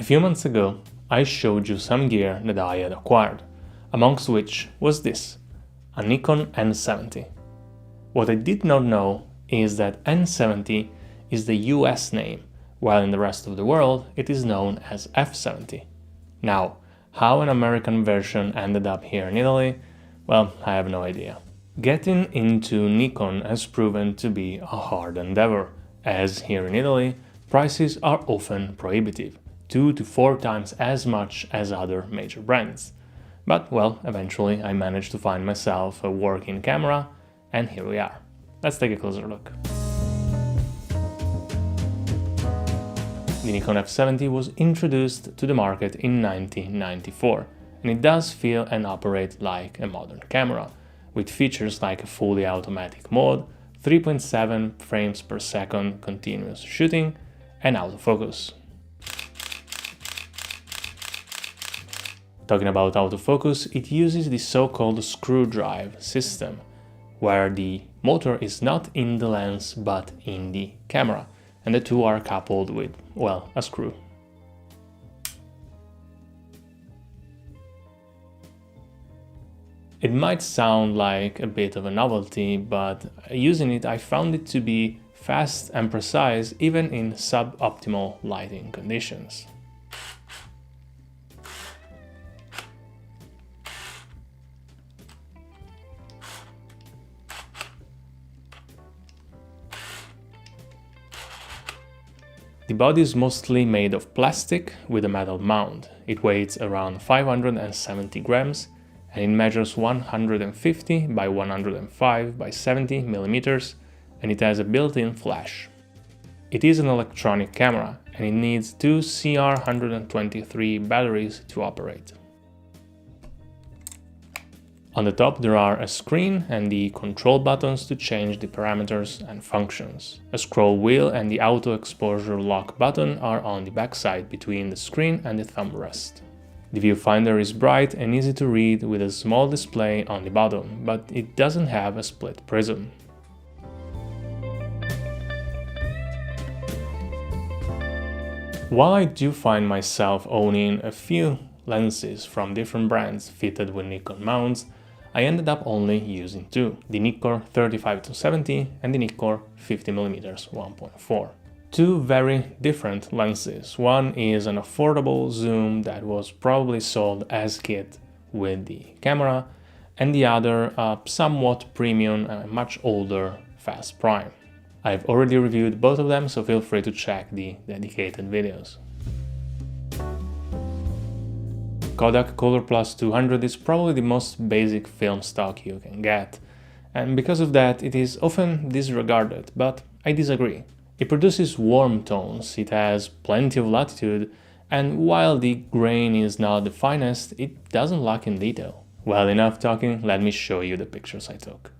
few months ago, I showed you some gear that I had acquired, amongst which was this, a Nikon N70. What I did not know is that N70 is the US name, while in the rest of the world it is known as F70. Now, how an American version ended up here in Italy, well, I have no idea. Getting into Nikon has proven to be a hard endeavor, as here in Italy, prices are often prohibitive, 2 to 4 times as much as other major brands. But, well, eventually I managed to find myself a working camera, and here we are. Let's take a closer look. The Nikon F70 was introduced to the market in 1994, and it does feel and operate like a modern camera, with features like a fully automatic mode, 3.7 frames per second continuous shooting, and autofocus. Talking about autofocus, it uses the so-called screw drive system, where the motor is not in the lens but in the camera, and the two are coupled with, well, a screw. It might sound like a bit of a novelty, but using it I found it to be fast and precise even in suboptimal lighting conditions. The body is mostly made of plastic with a metal mount. It weighs around 570 grams and it measures 150 by 105 by 70 millimeters, and it has a built-in flash. It is an electronic camera and it needs 2 CR123 batteries to operate. On the top there are a screen and the control buttons to change the parameters and functions. A scroll wheel and the auto exposure lock button are on the backside between the screen and the thumb rest. The viewfinder is bright and easy to read with a small display on the bottom, but it doesn't have a split prism. While I do find myself owning a few lenses from different brands fitted with Nikon mounts, I ended up only using two, the Nikon 35-70 and the Nikon 50mm 1.4. Two very different lenses. One is an affordable zoom that was probably sold as kit with the camera, and the other a somewhat premium and much older fast prime. I've already reviewed both of them, so feel free to check the dedicated videos. Kodak Color Plus 200 is probably the most basic film stock you can get, and because of that it is often disregarded, but I disagree. It produces warm tones, it has plenty of latitude, and while the grain is not the finest, it doesn't lack in detail. Well, enough talking, let me show you the pictures I took.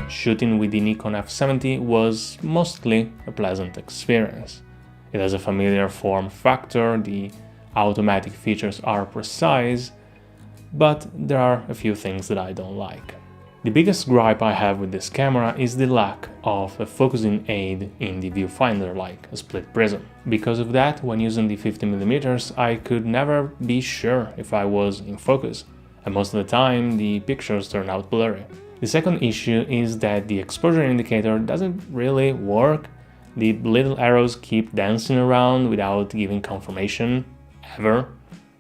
Shooting with the Nikon F70 was mostly a pleasant experience. It has a familiar form factor, the automatic features are precise, but there are a few things that I don't like. The biggest gripe I have with this camera is the lack of a focusing aid in the viewfinder, like a split prism. Because of that, when using the 50mm, I could never be sure if I was in focus, and most of the time the pictures turn out blurry. The second issue is that the exposure indicator doesn't really work. The little arrows keep dancing around without giving confirmation, ever.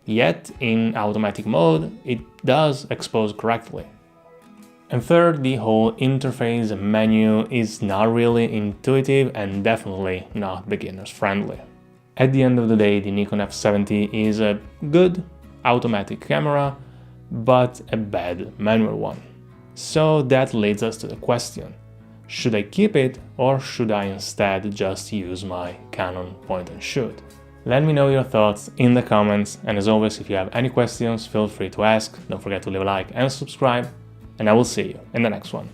Yet, in automatic mode, it does expose correctly. And third, the whole interface and menu is not really intuitive and definitely not beginners friendly. At the end of the day, the Nikon F70 is a good automatic camera, but a bad manual one. So that leads us to the question, should I keep it or should I instead just use my Canon point and shoot? Let me know your thoughts in the comments, and as always, if you have any questions, feel free to ask. Don't forget to leave a like and subscribe, and I will see you in the next one.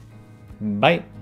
Bye!